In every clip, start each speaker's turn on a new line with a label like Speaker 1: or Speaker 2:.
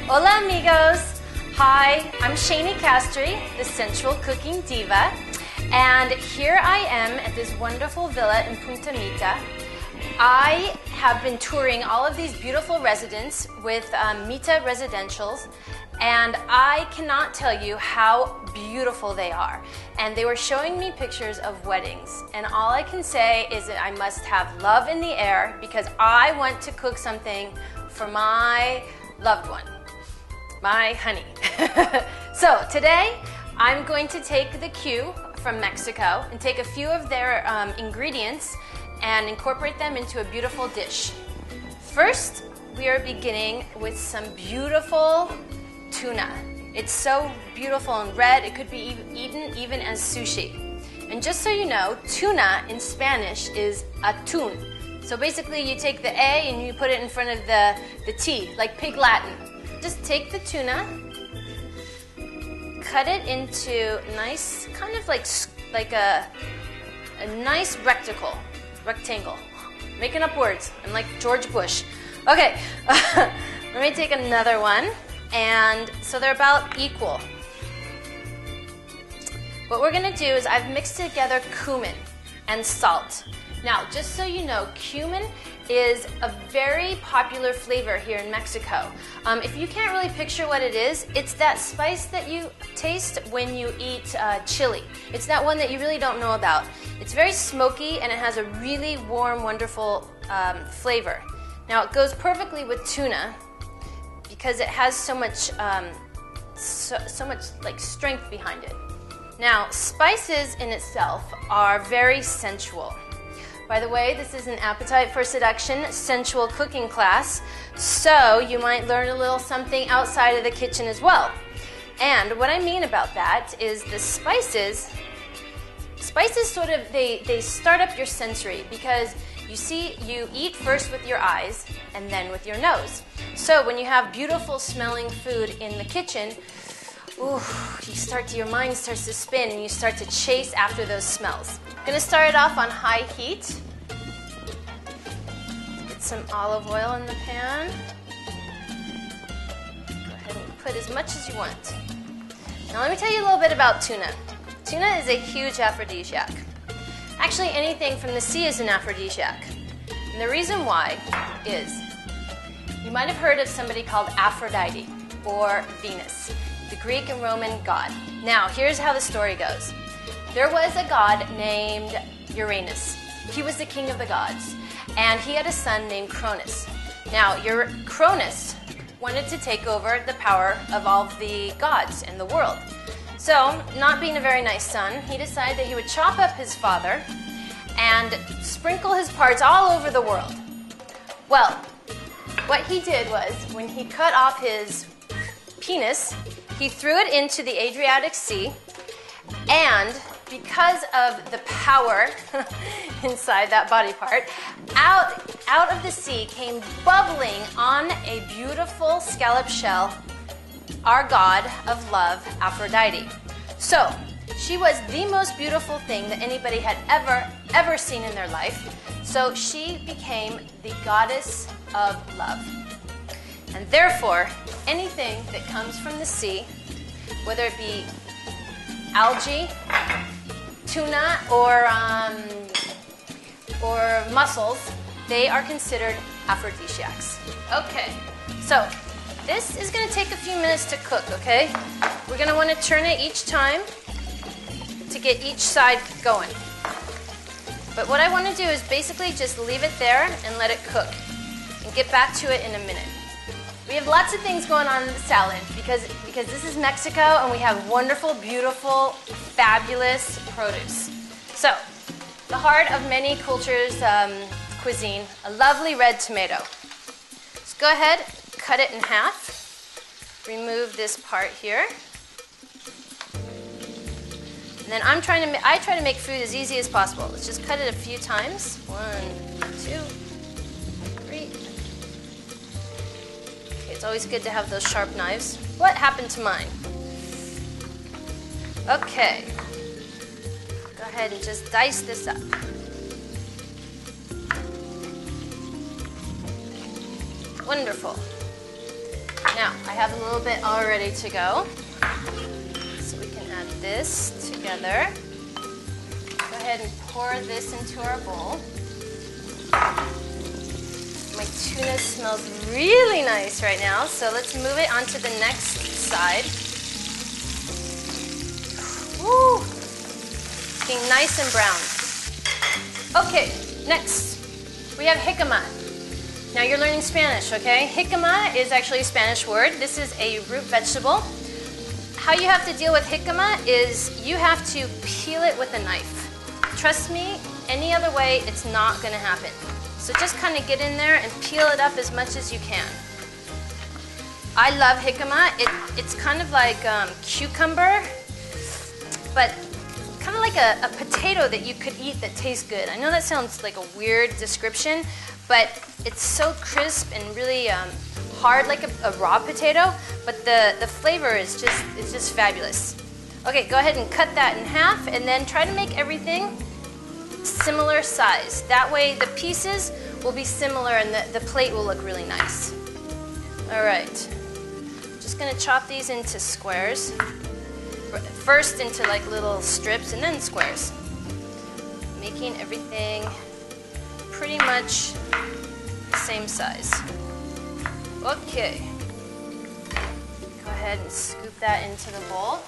Speaker 1: Hola amigos! Hi, I'm Shani Castri, the sensual cooking diva, and here I am at this wonderful villa in Punta Mita. I have been touring all of these beautiful residents with Mita Residentials, and I cannot tell you how beautiful they are. And they were showing me pictures of weddings, and all I can say is that I must have love in the air because I want to cook something for my loved one, my honey. So today I'm going to take the cue from Mexico and take a few of their ingredients and incorporate them into a beautiful dish. First, we are beginning with some beautiful tuna. It's so beautiful and red, it could be eaten even as sushi. And just so you know, tuna in Spanish is atún. So basically you take the A and you put it in front of the T, like Pig Latin. Just take the tuna, cut it into nice, kind of like a nice rectangle. Making up words. I'm like George Bush. Okay, let me take another one. And so they're about equal. What we're gonna do is I've mixed together cumin and salt. Now, just so you know, cumin is a very popular flavor here in Mexico. If you can't really picture what it is, it's that spice that you taste when you eat chili. It's that one that you really don't know about. It's very smoky and it has a really warm, wonderful flavor. Now, it goes perfectly with tuna because it has so much like strength behind it. Now, spices in itself are very sensual. By the way, this is an Appetite for Seduction sensual cooking class, so you might learn a little something outside of the kitchen as well. And what I mean about that is the spices sort of, they start up your sensory because you see, you eat first with your eyes and then with your nose. So when you have beautiful smelling food in the kitchen, ooh, your mind starts to spin and you start to chase after those smells. I'm gonna start it off on high heat. Get some olive oil in the pan. Go ahead and put as much as you want. Now let me tell you a little bit about tuna. Tuna is a huge aphrodisiac. Actually, anything from the sea is an aphrodisiac. And the reason why is, you might have heard of somebody called Aphrodite or Venus, the Greek and Roman god. Now, here's how the story goes. There was a god named Uranus. He was the king of the gods, and he had a son named Cronus. Now, Cronus wanted to take over the power of all the gods in the world. So, not being a very nice son, he decided that he would chop up his father and sprinkle his parts all over the world. Well, what he did was, when he cut off his penis, he threw it into the Adriatic Sea, and because of the power inside that body part, out of the sea came bubbling on a beautiful scallop shell our god of love, Aphrodite. So, she was the most beautiful thing that anybody had ever seen in their life. So she became the goddess of love. And therefore, anything that comes from the sea, whether it be algae, tuna, or mussels, they are considered aphrodisiacs. Okay, so this is going to take a few minutes to cook, okay? We're going to want to turn it each time to get each side going. But what I want to do is basically just leave it there and let it cook and get back to it in a minute. We have lots of things going on in the salad because this is Mexico and we have wonderful, beautiful, fabulous produce. So, the heart of many cultures' cuisine, a lovely red tomato. Let's go ahead, cut it in half, remove this part here. And then I try to make food as easy as possible. Let's just cut it a few times. 1, 2, 3. Okay, it's always good to have those sharp knives. What happened to mine? Okay. Go ahead and just dice this up. Wonderful. Now, I have a little bit all ready to go. So we can add this together. Go ahead and pour this into our bowl. My tuna smells really nice right now, so let's move it onto the next side. Woo! Looking nice and brown. Okay, next we have jicama. Now you're learning Spanish, okay? Jicama is actually a Spanish word. This is a root vegetable. How you have to deal with jicama is you have to peel it with a knife. Trust me, any other way, it's not gonna happen. So just kind of get in there and peel it up as much as you can. I love jicama. It's kind of like cucumber, but kind of like a potato that you could eat that tastes good. I know that sounds like a weird description, but it's so crisp and really hard like a raw potato, but the flavor is just fabulous. Okay, go ahead and cut that in half and then try to make everything similar size. That way the pieces will be similar and the plate will look really nice. All right, just gonna chop these into squares. First into like little strips and then squares. Making everything pretty much the same size. Okay. Go ahead and scoop that into the bowl.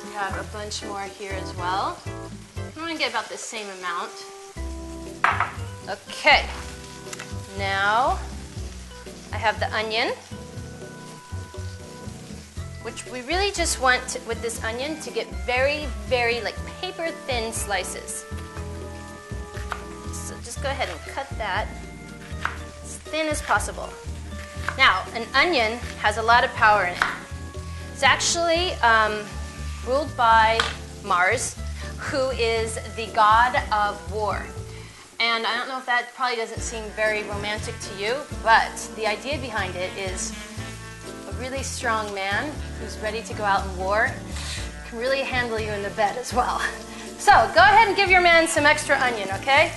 Speaker 1: We have a bunch more here as well. I'm gonna get about the same amount. Okay. Now I have the onion, which we really just want with this onion to get very, very like paper thin slices. So just go ahead and cut that as thin as possible. Now, an onion has a lot of power in it. It's actually ruled by Mars, who is the god of war. And I don't know if that probably doesn't seem very romantic to you, but the idea behind it is a really strong man who's ready to go out in war can really handle you in the bed as well. So go ahead and give your man some extra onion, okay?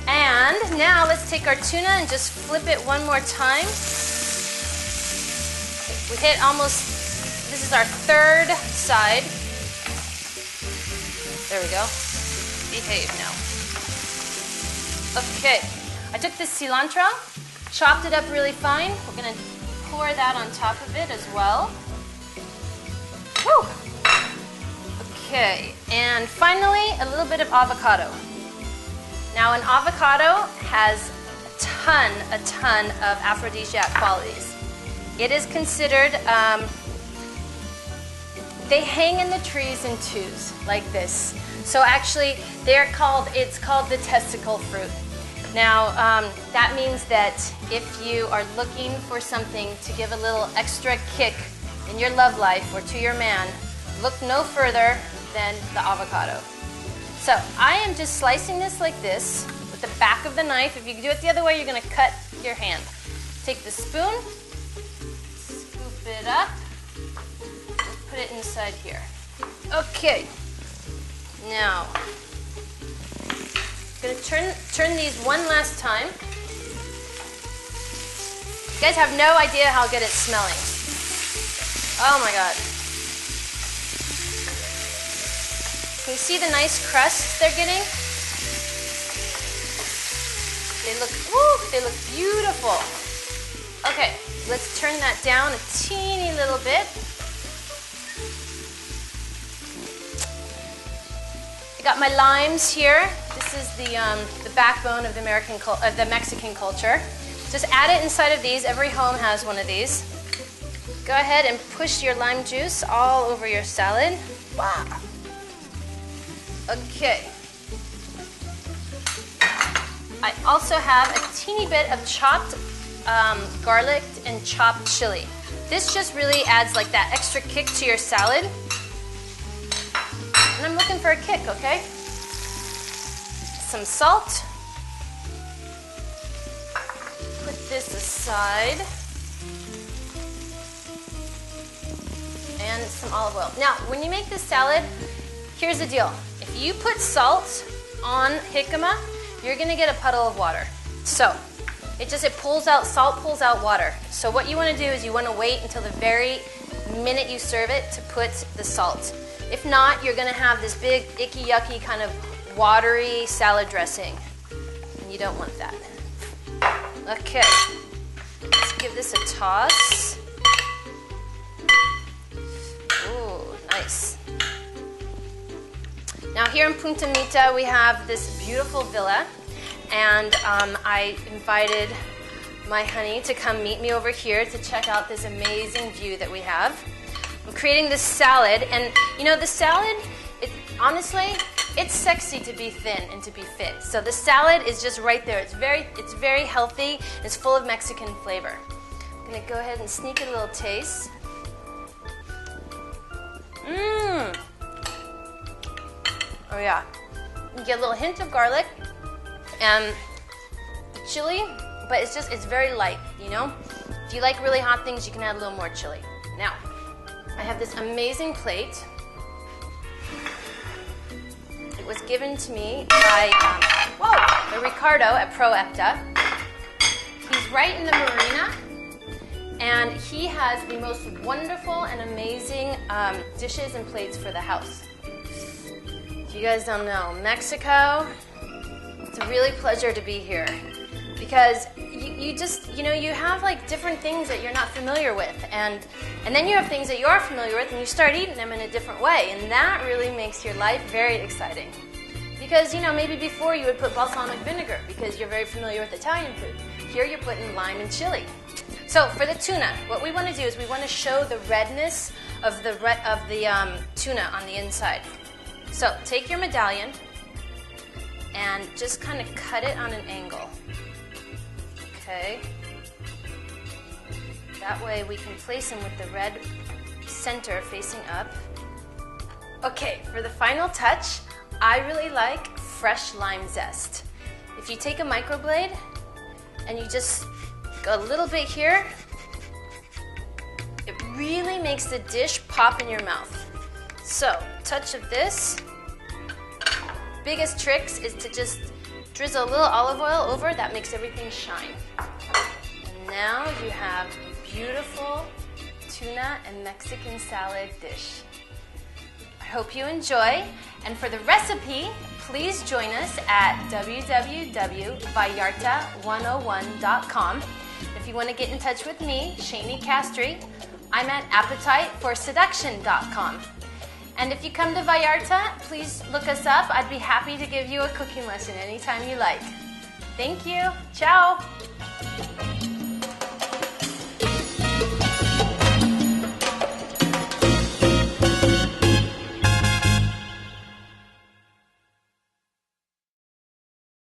Speaker 1: And now let's take our tuna and just flip it one more time. We hit almost, this is our third side. There we go. Behave now. Okay, I took this cilantro, chopped it up really fine. We're gonna pour that on top of it as well. Woo! Okay, and finally, a little bit of avocado. Now, an avocado has a ton of aphrodisiac qualities. It is considered, they hang in the trees in twos, like this. So actually, it's called the testicle fruit. Now, that means that if you are looking for something to give a little extra kick in your love life or to your man, look no further than the avocado. So I am just slicing this like this with the back of the knife. If you do it the other way, you're gonna cut your hand. Take the spoon, scoop it up, and put it inside here. Okay, now, I'm gonna turn these one last time. You guys have no idea how good it's smelling. Oh my God. Can you see the nice crusts they're getting? They look beautiful. Okay, let's turn that down a teeny little bit. I got my limes here. This is the backbone of the Mexican culture. Just add it inside of these. Every home has one of these. Go ahead and push your lime juice all over your salad. Wow. Okay. I also have a teeny bit of chopped garlic and chopped chili. This just really adds like that extra kick to your salad. And I'm looking for a kick, okay? Some salt. Put this aside. And some olive oil. Now, when you make this salad, here's the deal. If you put salt on jicama, you're gonna get a puddle of water. So, it pulls out, salt pulls out water. So what you want to do is you want to wait until the very minute you serve it to put the salt. If not, you're going to have this big, icky, yucky kind of watery salad dressing. And you don't want that. Okay, let's give this a toss. Ooh, nice. Now here in Punta Mita, we have this beautiful villa, and I invited my honey to come meet me over here to check out this amazing view that we have. I'm creating this salad, and you know, the salad, honestly, it's sexy to be thin and to be fit. So the salad is just right there. It's very healthy. It's full of Mexican flavor. I'm gonna go ahead and sneak a little taste. Mmm. Oh yeah. You get a little hint of garlic and chili, but it's very light, you know? If you like really hot things, you can add a little more chili. Now, I have this amazing plate. It was given to me by Ricardo at Pro EPTA. He's right in the marina, and he has the most wonderful and amazing dishes and plates for the house. If you guys don't know, Mexico, it's a really pleasure to be here because you have like different things that you're not familiar with, and then you have things that you are familiar with, and you start eating them in a different way, and that really makes your life very exciting. Because, you know, maybe before you would put balsamic vinegar because you're very familiar with Italian food. Here you're putting lime and chili. So for the tuna, what we want to do is we want to show the redness of the tuna on the inside. So take your medallion and just kind of cut it on an angle. Okay. That way we can place them with the red center facing up. Okay, for the final touch, I really like fresh lime zest. If you take a microblade and you just go a little bit here, it really makes the dish pop in your mouth. So, touch of this. Biggest tricks is to just drizzle a little olive oil over. That makes everything shine. And now you have a beautiful tuna and Mexican salad dish. I hope you enjoy, and for the recipe, please join us at www.vallarta101.com. If you want to get in touch with me, Shani Castry, I'm at appetiteforseduction.com. And if you come to Vallarta, please look us up. I'd be happy to give you a cooking lesson anytime you like. Thank you. Ciao.